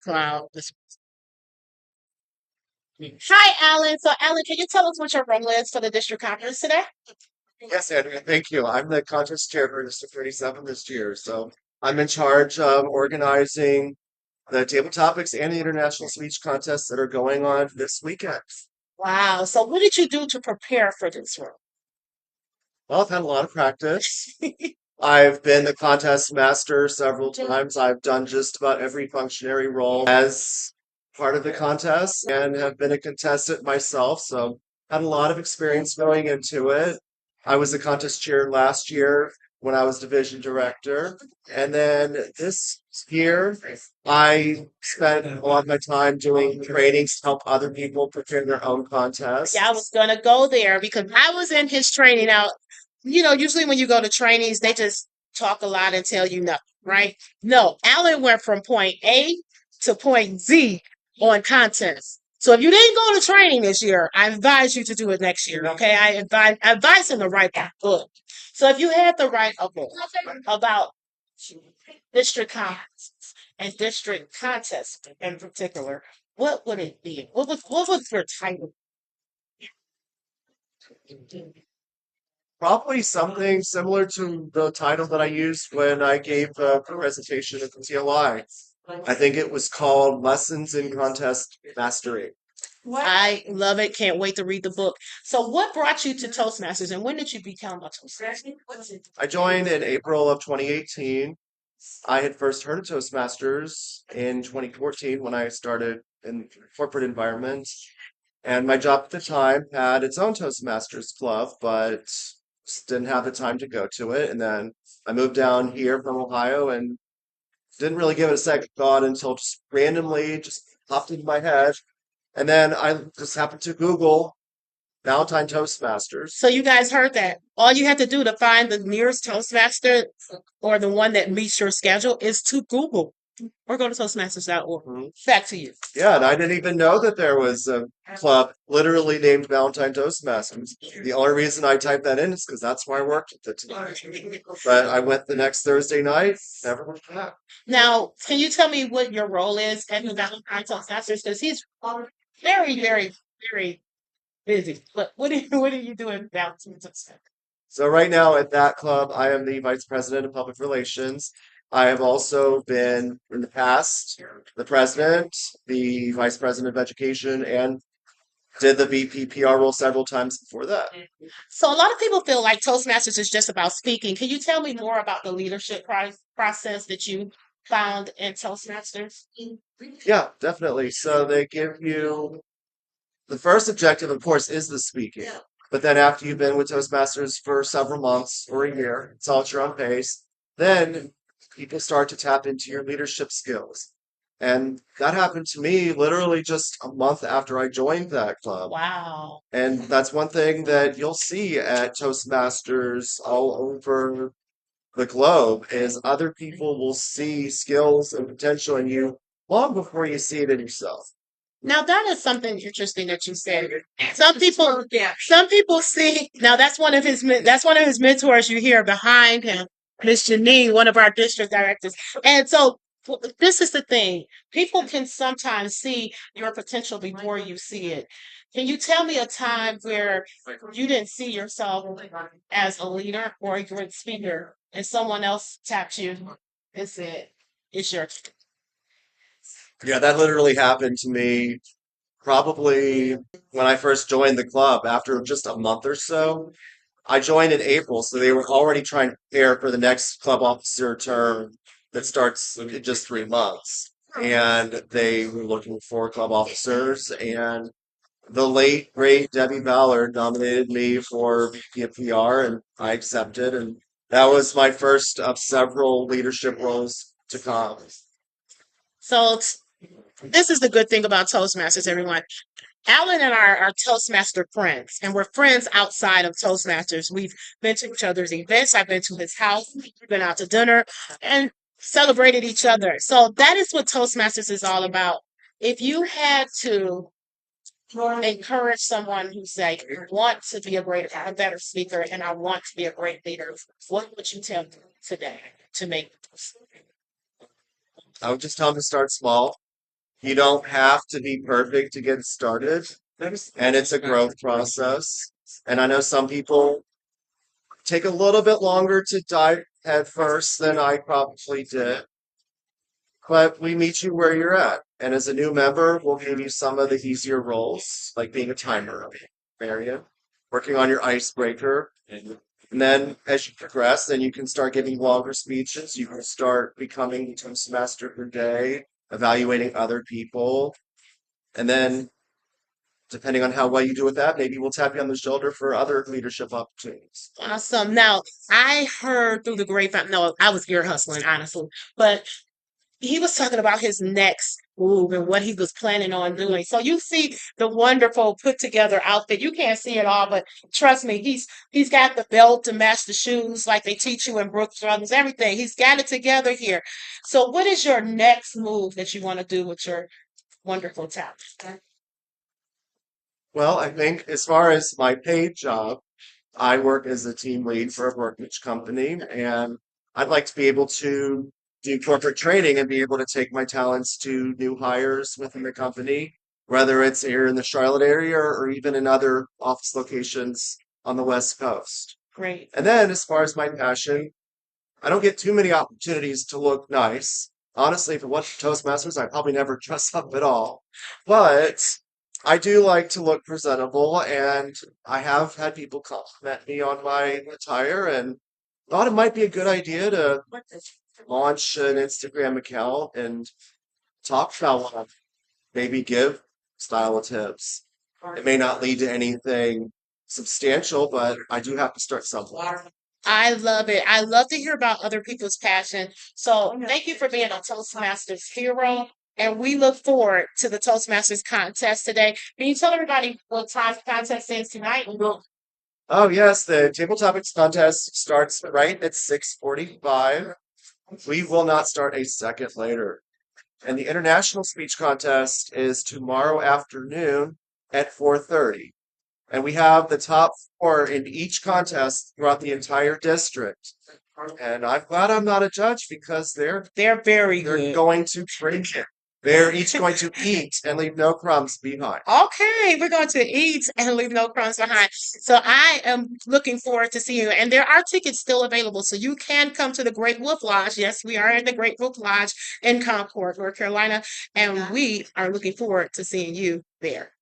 Cloud. Hi, Alan. So, Alan, can you tell us what your role is for the district conference today? Yes, Andrea, thank you. I'm the contest chair for District 37 this year. So I'm in charge of organizing the table topics and the international speech contests that are going on this weekend. Wow. So, what did you do to prepare for this role? Well, I've had a lot of practice. I've been the contest master several times. I've done just about every functionary role as part of the contest and have been a contestant myself. So had a lot of experience going into it. I was the contest chair last year when I was division director. And then this year, I spent a lot of my time doing trainings to help other people prepare their own Yeah, I was contests. going to go there because I was in his training. Now, usually when you go to trainings, they just talk a lot and tell you nothing, right? No, Alan went from point A to point Z on contests. So if you didn't go to training this year, I advise you to do it next year. Okay, I advise him to write that book. So if you had to write a book about district contests and district contests in particular, what would it be? What was your title? Probably something similar to the title that I used when I gave the presentation at the TLI. I think it was called Lessons in Contest Mastery. I love it. Can't wait to read the book. So, what brought you to Toastmasters and when did you become a Toastmaster? I joined in April of 2018. I had first heard of Toastmasters in 2014 when I started in corporate environment. And my job at the time had its own Toastmasters club, but just didn't have the time to go to it. And then I moved down here from Ohio and didn't really give it a second thought until just randomly just popped into my head. And then I just happened to Google Valentine Toastmasters. So, you guys heard that. All you have to do to find the nearest Toastmaster or the one that meets your schedule is to Google or go to Toastmasters.org. Mhm. Back to you. Yeah, and I didn't even know that there was a club literally named Valentine Toastmasters. The only reason I typed that in is because that's where I worked at the time. But I went the next Thursday night, never went back. Now, can you tell me what your role is at the Valentine Toastmasters? Because he's very, very, very busy. But what do you do in Valentine Toastmasters? So right now at that club, I am the vice president of public relations. I have also been in the past the president, the vice president of education, and did the VP PR role several times before that. So a lot of people feel like Toastmasters is just about speaking. Can you tell me more about the leadership process that you found in Toastmasters? Yeah, definitely. So they give you the first objective, of course, is the speaking. But then after you've been with Toastmasters for several months or a year, it's all at your own pace, then people start to tap into your leadership skills. And that happened to me literally just a month after I joined that club. Wow. And that's one thing that you'll see at Toastmasters all over the globe is other people will see skills and potential in you long before you see it in yourself. Now that is something interesting that you said. Some people see now that's one of his mentors you hear behind him, Miss Janine, one of our district directors. And so this is the thing. People can sometimes see your potential before you see it. Can you tell me a time where you didn't see yourself as a leader or a great speaker and someone else tapped you and said, it's your turn? Yeah, that literally happened to me probably when I first joined the club after just a month or so. I joined in April, so they were already trying to prepare for the next club officer term that starts in just 3 months. And they were looking for club officers, and the late, great Debbie Ballard nominated me for VP of PR, and I accepted. And that was my first of several leadership roles to come. So this is the good thing about Toastmasters, everyone. Alan and I are Toastmaster friends, and we're friends outside of Toastmasters. We've been to each other's events. I've been to his house. We've been out to dinner and celebrated each other. So that is what Toastmasters is all about. If you had to encourage someone who's like, I want to be a better speaker, and I want to be a great leader, what would you tell them today to make? I would just tell them to start small. You don't have to be perfect to get started, and it's a growth process. And I know some people take a little bit longer to dive head first than I probably did, but we meet you where you're at. And as a new member, we'll give you some of the easier roles, like being a timer, Marion, working on your icebreaker. And then as you progress, then you can start giving longer speeches. You can start becoming the Toastmaster per day, evaluating other people. And then, depending on how well you do with that, maybe we'll tap you on the shoulder for other leadership opportunities. Awesome. Now, I heard through the grapevine, no, I was ear hustling, honestly, but he was talking about his next move and what he was planning on doing. So you see the wonderful put together outfit. You can't see it all, but trust me, he's got the belt to match the shoes like they teach you in Brooks Brothers, everything. He's got it together here. So what is your next move that you want to do with your wonderful talent? Well, I think as far as my paid job, I work as a team lead for a brokerage company, and I'd like to be able to do corporate training and be able to take my talents to new hires within the company, whether it's here in the Charlotte area or even in other office locations on the West Coast. Great. And then, as far as my passion, I don't get too many opportunities to look nice. Honestly, if it wasn't for Toastmasters, I probably never dress up at all. But I do like to look presentable, and I have had people compliment me on my attire and thought it might be a good idea to launch an Instagram account and talk about one, maybe give style tips. It may not lead to anything substantial, but I do have to start somewhere. I love it. I love to hear about other people's passion. So thank you for being a Toastmasters hero. And we look forward to the Toastmasters contest today. Can you tell everybody what time the contest is tonight? Oh yes, the table topics contest starts right at 6:45. We will not start a second later. And the international speech contest is tomorrow afternoon at 4:30. And we have the top four in each contest throughout the entire district. And I'm glad I'm not a judge because They're very they're good. going to bring it. They're each going to eat and leave no crumbs behind. Okay, we're going to eat and leave no crumbs behind. So I am looking forward to seeing you. And there are tickets still available. So you can come to the Great Wolf Lodge. Yes, we are in the Great Wolf Lodge in Concord, North Carolina. And we are looking forward to seeing you there.